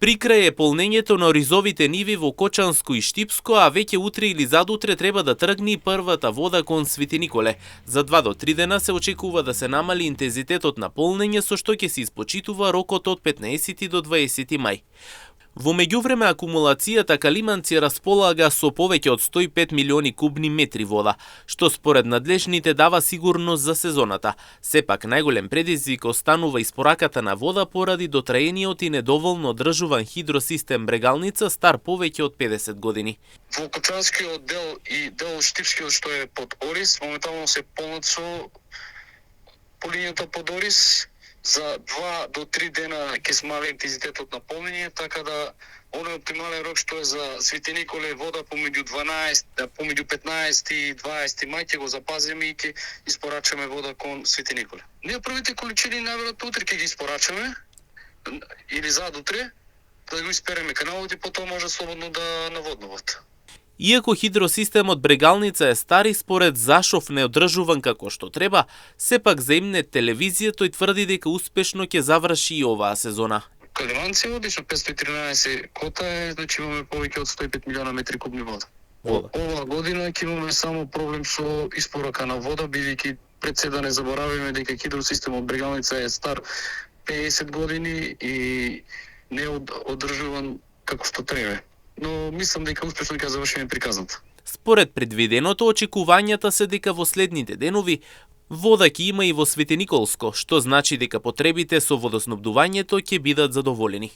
Прикрај е полнењето на оризовите ниви во Кочанско и Штипско, а веќе утре или задутре треба да тргне првата вода кон Свети Николе. За 2 до 3 дена се очекува да се намали интензитетот на полнење, со што ќе се испочитува рокот од 15 до 20 мај. Во меѓувреме акумулацијата Калиманци располага со повеќе од 105 милиони кубни метри вода, што според надлежните дава сигурност за сезоната. Сепак најголем предизвик останува испораката на вода поради дотраениот и недоволно одржуван хидросистем Брегалница стар повеќе од 50 години. Во Кочанскиот дел и дел Штипскиот што е под Орис, моментално се полнат со по линијата под Орис. За 2 до 3 дена ќе смали интензитетот на полнење, така да оној оптимален рок што е за Свети Николе вода помеѓу 15 и 20 мај ќе го запазиме и ќе испорачаме вода кон Свети Николе. Ние првите количини најверојатно утре ќе ги испорачаме или задутре да го испереме каналот и потоа може слободно да наводнуват. Иако хидросистемот Брегалница е стари, според Зашов неодржуван како што треба, сепак за Имнет телевизија тој тврди дека успешно ќе заврши и оваа сезона. Калиманци одлично 513 кота е, значи имаме повеќе од 105 милиона метри кубни вода. Оваа година ќе имаме само проблем со испорака на вода, бидејќи пред се да не заборавиме дека хидросистемот Брегалница е стар 50 години и не е одржуван како што треба. Но мислам дека успешно ќе завршиме приказната. Според предвиденото, очекувањата се дека во следните денови вода ќе има и во Свети Николско, што значи дека потребите со водоснабдувањето ќе бидат задоволени.